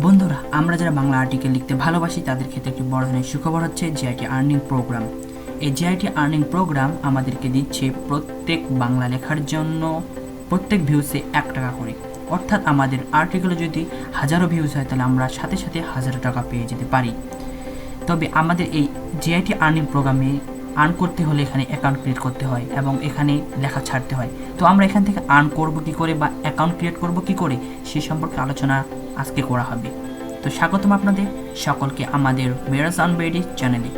বন্ধুরা, আমরা যারা বাংলা আর্টিকেল লিখতে ভালোবাসি তাদের ক্ষেত্রে একটি বড় ধরনের সুখবর হচ্ছে জিআইটি আর্নিং প্রোগ্রাম। এই জিআইটি আর্নিং প্রোগ্রাম আমাদেরকে দিচ্ছে প্রত্যেক বাংলা লেখার জন্য প্রত্যেক ভিউসে 1 টাকা করে। অর্থাৎ আমাদের আর্টিকেলে যদি 1000 ভিউজ হয় তাহলে আমরা সাথে সাথে 1000 টাকা পেয়ে যেতে পারি। তবে আমাদের এই জিআইটি আর্নিং প্রোগ্রামে আর্ন করতে হলে এখানে অ্যাকাউন্ট ক্রিয়েট করতে হয় এবং এখানে লেখা ছাড়তে হয়। তো আমরা এখান থেকে আর্ন করব কী করে বা অ্যাকাউন্ট ক্রিয়েট করব কী করে সে সম্পর্কে আলোচনা আজকে করা হবে। তো স্বাগতম আপনাদের সকলকে আমাদের মেরাজ আনবেডি চ্যানেলে।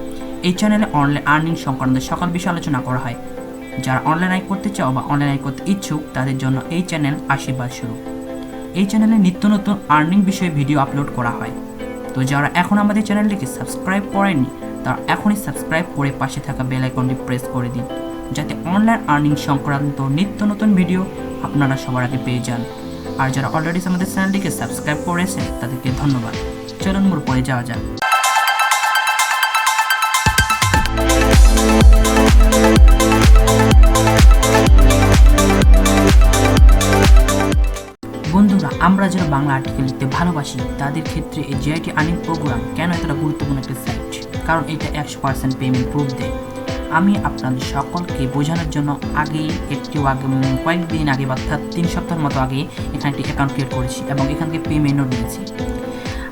এই চ্যানেলে অনলাইন আর্নিং সংক্রান্ত সকল বিষয় আলোচনা করা হয়। যারা অনলাইন আয় করতে চাও বা অনলাইন আয় করতে ইচ্ছুক তাদের জন্য এই চ্যানেল আশীর্বাদ স্বরূপ। এই চ্যানেলে নিত্য নতুন আর্নিং বিষয়ে ভিডিও আপলোড করা হয়। তো যারা এখন আমাদের চ্যানেলটিকে সাবস্ক্রাইব করেননি তারা এখনই সাবস্ক্রাইব করে পাশে থাকা বেল আইকনটি প্রেস করে দিন, যাতে অনলাইন আর্নিং সংক্রান্ত নিত্য নতুন ভিডিও আপনারা সবার আগে পেয়ে যান। আর যারা অলরেডি আমাদের চ্যানেলটিকে সাবস্ক্রাইব করেছেন তাদেরকে ধন্যবাদ। চলুন মূল পরে যাওয়া যাক। বন্ধুরা, আমরা যারা বাংলা আর্টিকেল লিখতে ভালোবাসি তাদের ক্ষেত্রে এই জিআইটি আর্নিং প্রোগ্রাম কেন এতটা গুরুত্বপূর্ণ একটা সাইট, কারণ এটা 100% পেমেন্ট প্রুফ দেয়। আমি আপনাদের সকলকে বোঝানোর জন্য কয়েকদিন আগে অর্থাৎ 3 সপ্তাহের মতো আগে এখানে একটি অ্যাকাউন্ট ক্রিয়েট করেছি এবং এখান থেকে পেমেন্টও নিয়েছি।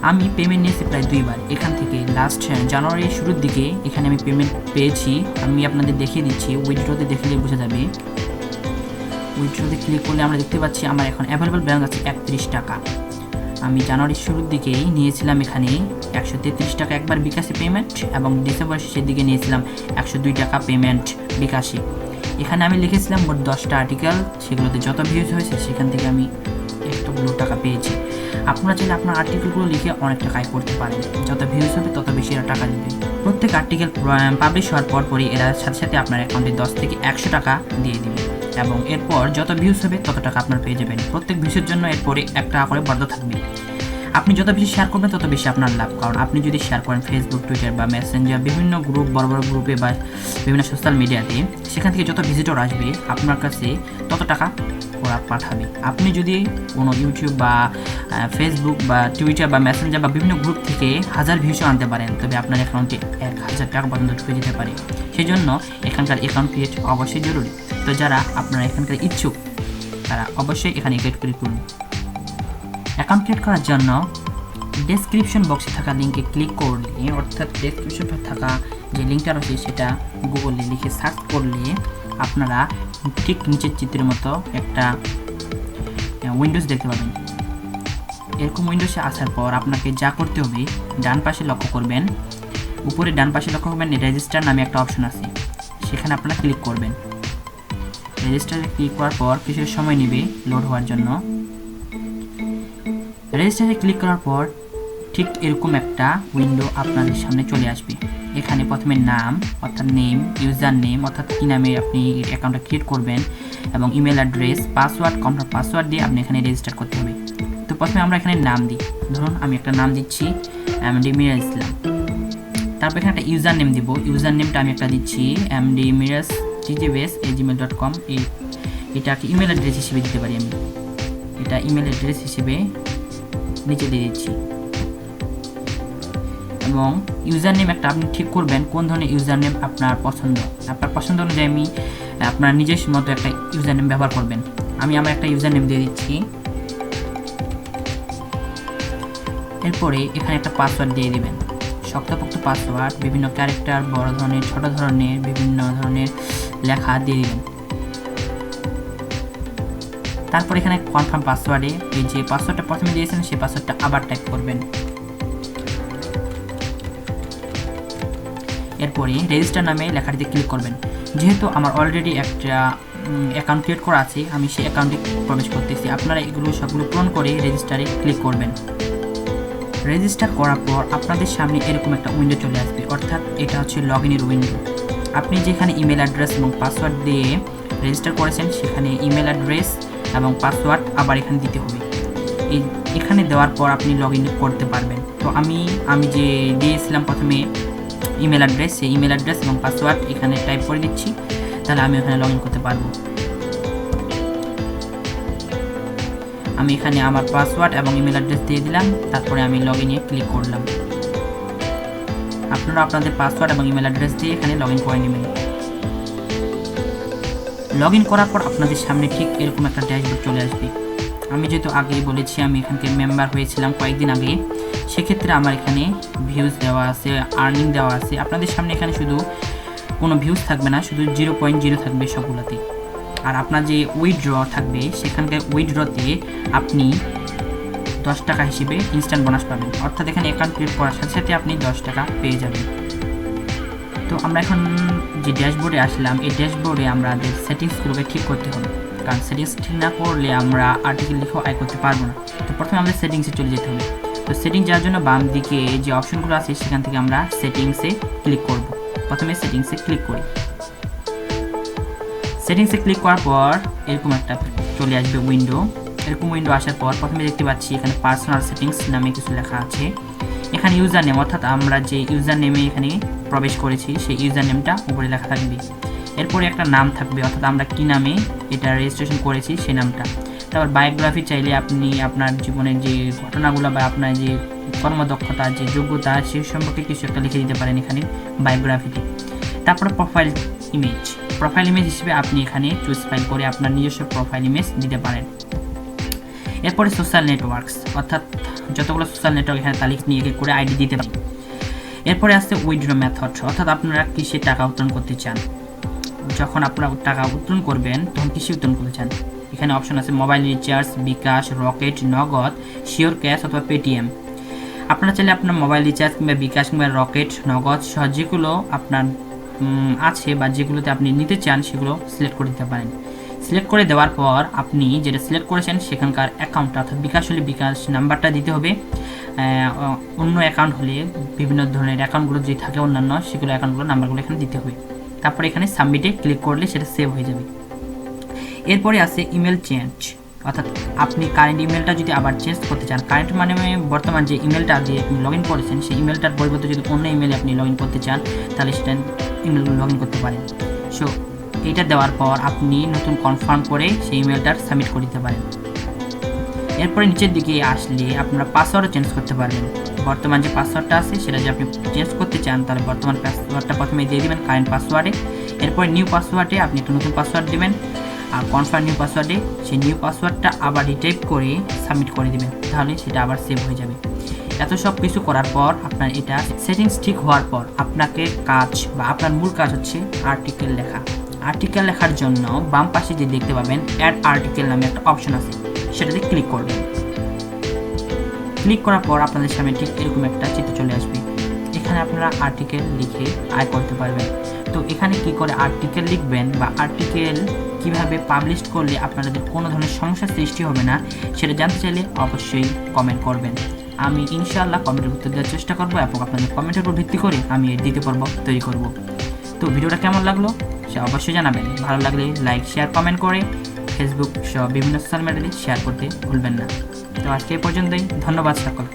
আমি পেমেন্ট নিয়েছি প্রায় 2বার। এখান থেকে লাস্ট জানুয়ারির শুরুর দিকে এখানে আমি পেমেন্ট পেয়েছি। আমি আপনাদের দেখিয়ে দিচ্ছি, উইথড্রতে দেখলে বোঝা যাবে। উইথড্রতে ক্লিক করলে আমরা দেখতে পাচ্ছি আমার এখন অ্যাভেলেবল ব্যালেন্স আছে 31 টাকা। আমি জানুয়ারির শুরুর দিকেই নিয়েছিলাম এখানে 133 টাকা একবার বিকাশে পেমেন্ট এবং ডিসেম্বর শেষের দিকে নিয়েছিলাম 102 টাকা পেমেন্ট বিকাশে। এখানে আমি লিখেছিলাম মোট 10টা আর্টিকেল, সেগুলোতে যত ভিউজ হয়েছে সেখান থেকে আমি এতগুলো টাকা পেয়েছি। আপনারা চাইলে আপনার আর্টিকেলগুলো লিখে অনেক টাকা আয় করতে পারেন। যত ভিউজ হবে তত বেশি এরা টাকা দেবে। প্রত্যেক আর্টিকেল পাবলিশ হওয়ার পরই এরা সাথে সাথে আপনার অ্যাকাউন্টে 10 থেকে 100 টাকা দিয়ে দেবে এবং এরপর যত ভিউজ হবে তত টাকা আপনার পেয়ে যাবেন। প্রত্যেক ভিউজের জন্য এরপরে 1 টাকা করে বরাদ্দ থাকবে। আপনি যত বেশি শেয়ার করবেন তত বেশি আপনার লাভ, কারণ আপনি যদি শেয়ার করেন ফেসবুক, টুইটার বা মেসেঞ্জার বিভিন্ন গ্রুপ, বড় বড় গ্রুপে বা বিভিন্ন সোশ্যাল মিডিয়াতে, সেখান থেকে যত ভিজিটর আসবে আপনার কাছে তত টাকা ওরা পাঠাবে। আপনি যদি কোনো ইউটিউব বা ফেসবুক বা টুইটার বা মেসেঞ্জার বা বিভিন্ন গ্রুপ থেকে 1000 ভিউজও আনতে পারেন, তবে আপনার অ্যাকাউন্টে 1000 টাকা পর্যন্ত ঢুকে যেতে পারে। সেই জন্য এখানকার অ্যাকাউন্ট ক্রিয়েট অবশ্যই জরুরি। তো যারা আপনারা এখানকার ইচ্ছুক তারা অবশ্যই এখানে ক্রিয়েট করুন। অ্যাকাউন্ট ক্রিয়েট করার জন্য ডেসক্রিপশন বক্সে থাকা লিঙ্কে ক্লিক করলে, অর্থাৎ ডেসক্রিপশনে থাকা যে লিঙ্কটা রয়েছে সেটা গুগলে লিখে সার্চ করলে আপনারা ঠিক নিচের চিত্রের মতো একটা উইন্ডোজ দেখতে পাবেন। এরকম উইন্ডোজে আসার পর আপনাকে যা করতে হবে, ডান পাশে লক্ষ্য করবেন, উপরে ডান পাশে লক্ষ্য করবেন রেজিস্টার নামে একটা অপশন আছে, সেখানে আপনারা ক্লিক করবেন। রেজিস্টারে ক্লিক করার পর কিছু সময় নেবে লোড হওয়ার জন্য। রেজিস্টারে ক্লিক করার পর ঠিক এরকম একটা উইন্ডো আপনাদের সামনে চলে আসবে। এখানে প্রথমে নাম অর্থাৎ নেম, ইউজার নেম অর্থাৎ কী নামে আপনি অ্যাকাউন্টটা ক্রিয়েট করবেন এবং email address, password, confirm password দিয়ে আপনি এখানে রেজিস্টার করতে হবে। তো প্রথমে আমরা এখানে নাম দিই, ধরুন আমি একটা নাম দিচ্ছি এমডি মিরাজ ইসলাম। তারপর এখানে একটা ইউজার নেম দিব। ইউজার নেমটা আমি একটা দিচ্ছি mdmiraj@gmail.com। এটাকে ইমেল অ্যাড্রেস হিসেবে দিতে পারি আমি। এটা ইমেল অ্যাড্রেস হিসেবে নিচে দিয়ে দিচ্ছি এবং ইউজার নেম একটা আপনি ঠিক করবেন কোন ধরনের ইউজার নেম আপনার পছন্দ। আপনার পছন্দ অনুযায়ী আমি আপনার নিজস্ব মতো একটা ইউজার নেম ব্যবহার করবেন। আমি আমার একটা ইউজার নেম দিয়ে দিচ্ছি। এরপরে এখানে একটা পাসওয়ার্ড দিয়ে দিবেন, শক্তপোক্ত পাসওয়ার্ড, বিভিন্ন ক্যারেক্টার, বড় ধরনের, ছোট ধরনের, বিভিন্ন ধরনের লেখা দিয়ে দিবেন। তারপর এখানে কনফার্ম পাসওয়ার্ডে এই যে পাসওয়ার্ডটা প্রথমে দিয়েছেন সেই পাসওয়ার্ডটা আবার টাইপ করবেন। এরপরে রেজিস্টার নামে লেখাটিতে ক্লিক করবেন। যেহেতু আমার অলরেডি একটা অ্যাকাউন্ট ক্রিয়েট করা আছে, আমি সেই অ্যাকাউন্টে প্রবেশ করতেছি। আপনারা এগুলো সবগুলো পূরণ করে রেজিস্টারে ক্লিক করবেন। রেজিস্টার করার পর আপনাদের সামনে এরকম একটা উইন্ডো চলে আসবে, অর্থাৎ এটা হচ্ছে লগ ইনের উইন্ডো। আপনি যেখানে ইমেল অ্যাড্রেস এবং পাসওয়ার্ড দিয়ে রেজিস্টার করেছেন সেখানে ইমেল অ্যাড্রেস এবং পাসওয়ার্ড আবার এখানে দিতে হবে। এখানে দেওয়ার পর আপনি লগ ইন করতে পারবেন। তো আমি যে দিয়েছিলাম প্রথমে ইমেল অ্যাড্রেস, সেই ইমেল অ্যাড্রেস এবং পাসওয়ার্ড এখানে টাইপ করে দিচ্ছি, তাহলে আমি ওখানে লগ ইন করতে পারবো। আমি এখানে আমার পাসওয়ার্ড এবং ইমেল অ্যাড্রেস দিয়ে দিলাম, তারপরে আমি লগইনে ক্লিক করলাম। আপনারা আপনাদের পাসওয়ার্ড এবং ইমেল অ্যাড্রেস দিয়ে এখানে লগ ইন করে নেবেন। লগ ইন করার পর আপনাদের সামনে ঠিক এরকম একটা ড্যাশবোর্ড চলে আসবে। আমি যেহেতু আগেই বলেছি আমি এখানকে মেম্বার হয়েছিলাম কয়েকদিন আগে, সেক্ষেত্রে আমার এখানে ভিউজ দেওয়া আছে, আর্নিং দেওয়া আছে। আপনাদের সামনে এখানে শুধু কোনো ভিউজ থাকবে না, শুধু 0.0 থাকবে সবগুলোতে। আর আপনার যে উইথড্র থাকবে সেখানকার উইথড্রতে আপনি 10 টাকা হিসেবে ইনস্ট্যান্ট বোনাস পাবেন, অর্থাৎ এখানে অ্যাকাউন্ট ক্রিয়েট করার সাথে সাথে আপনি 10 টাকা পেয়ে যাবেন। তো আমরা এখন যে ড্যাশবোর্ডে আসলাম, এই ড্যাশবোর্ডে আমাদের সেটিংসগুলোকে ঠিক করতে হবে, কারণ সেটিংস ঠিক না করলে আমরা আর্টিকেল লিখেও আয় করতে পারবো না। তো প্রথমে আমাদের সেটিংসে চলে যেতে হবে। তো সেটিংস যাওয়ার জন্য বাম দিকে যে অপশনগুলো আছে সেখান থেকে আমরা সেটিংসে ক্লিক করব। প্রথমে সেটিংসে ক্লিক করি। সেটিংসে ক্লিক করার পর এরকম একটা চলে আসবে উইন্ডো। এরকম উইন্ডো আসার পর প্রথমে দেখতে পাচ্ছি এখানে পার্সোনাল সেটিংস নামে কিছু লেখা আছে। এখানে ইউজার নেম, অর্থাৎ আমরা যে ইউজার নেমে এখানে প্রবেশ করেছি সেই ইউজার নেমটা উপরে লেখা থাকবে। এরপরে একটা নাম থাকবে, অর্থাৎ আমরা কী নামে এটা রেজিস্ট্রেশন করেছি সেই নামটা। তারপর বায়োগ্রাফি চাইলে আপনি আপনার জীবনের যে ঘটনাগুলো বা আপনার যে কর্মদক্ষতা, যে যোগ্যতা, সে সম্পর্কে কিছু একটা লিখে দিতে পারেন এখানে বায়োগ্রাফিতে। তারপরে প্রোফাইল ইমেজ হিসেবে আপনি এখানে চুজ ফাইল করে আপনার নিজস্ব প্রোফাইল ইমেজ দিতে পারেন। এরপরে সোশ্যাল নেটওয়ার্কস, অর্থাৎ যতগুলো সোশ্যাল নেটওয়ার্ক এখানে তালিকা নিয়ে করে আইডি দিতে পারেন। এরপরে আসছে উইথড্র মেথড, অর্থাৎ আপনারা কিসে টাকা উত্তোলন করতে চান। যখন আপনারা টাকা উত্তোলন করবেন তখন কিসে উত্তোলন করতে চান। এখানে অপশন আছে মোবাইল রিচার্জ, বিকাশ, রকেট, নগদ, শিওর ক্যাশ অথবা পেটিএম। আপনারা চাইলে আপনার মোবাইল রিচার্জ কিংবা বিকাশ কিংবা রকেট, নগদ সহ যেগুলো আপনার আছে বা যেগুলোতে আপনি নিতে চান সেগুলো সিলেক্ট করে দিতে পারেন। সিলেক্ট করে দেওয়ার পর আপনি যেটা সিলেক্ট করেছেন সেখানকার অ্যাকাউন্টটা, অর্থাৎ বিকাশ হলে বিকাশ নাম্বারটা দিতে হবে, অন্য অ্যাকাউন্ট হলে বিভিন্ন ধরনের অ্যাকাউন্টগুলো যে থাকে অন্যান্য সেগুলো অ্যাকাউন্টগুলো নাম্বারগুলো এখানে দিতে হবে। তারপরে এখানে সাবমিটে ক্লিক করলে সেটা সেভ হয়ে যাবে। এরপরে আছে ইমেল চেঞ্জ, অর্থাৎ আপনি কারেন্ট ইমেলটা যদি আবার চেঞ্জ করতে চান, কারেন্ট মানে বর্তমান যে ইমেলটা দিয়ে আপনি লগ ইন করেছেন সেই ইমেলটার পরিবর্তে যদি অন্য ইমেলে আপনি লগ ইন করতে চান তাহলে সেটা ইমেলগুলো লগ ইন করতে পারেন। সো এইটা দেওয়ার পর আপনি নতুন কনফার্ম করে সেই ইমেলটার সাবমিট করে দিতে পারেন। এরপরে নিচের দিকে আসলে আপনারা পাসওয়ার্ডও চেঞ্জ করতে পারবেন। বর্তমান যে পাসওয়ার্ডটা আছে সেটা যদি আপনি চেঞ্জ করতে চান তাহলে বর্তমান পাসওয়ার্ডটা প্রথমে দিয়ে দেবেন কারেন্ট পাসওয়ার্ডে। এরপরে নিউ পাসওয়ার্ডে আপনি একটা নতুন পাসওয়ার্ড দেবেন, আর কনফার্ম নিউ পাসওয়ার্ডে সেই নিউ পাসওয়ার্ডটা আবার রিটাইপ করে সাবমিট করে দেবেন, তাহলে সেটা আবার সেভ হয়ে যাবে। এত সব কিছু করার পর আপনার এটা সেটিংস ঠিক হওয়ার পর আপনাকে কাজ বা আপনার মূল কাজ হচ্ছে আর্টিকেল লেখা। আর্টিকেল লেখার জন্য বাম পাশে যে দেখতে পাবেন অ্যাড আর্টিকেল নামে একটা অপশন আছে, সেটাতে ক্লিক করবেন। ক্লিক করার পর আপনাদের সামনে ঠিক এরকম একটা চিত্র চলে আসবে। এখানে আপনারা আর্টিকেল লিখে আয় করতে পারবেন। তো এখানে কি করে আর্টিকেল লিখবেন বা আর্টিকেল কিভাবে পাবলিশ করলে আপনাদের কোনো ধরনের সমস্যার সৃষ্টি হবে না সেটা জানতে চাইলে অবশ্যই কমেন্ট করবেন। আমি ইনশাআল্লাহ কমেন্টের উত্তর দেওয়ার চেষ্টা করবো এবং আপনাদের কমেন্টের উপর ভিত্তি করে আমি এর দ্বিতীয় পর্ব তৈরি করব। তো ভিডিওটা কেমন লাগলো সে অবশ্যই জানাবেন। ভালো লাগলে লাইক, শেয়ার, কমেন্ট করে ফেসবুক সহ বিভিন্ন সোশ্যাল মিডিয়াতে শেয়ার করতে ভুলবেন না। তো আজকে এই পর্যন্তই, ধন্যবাদ সকল।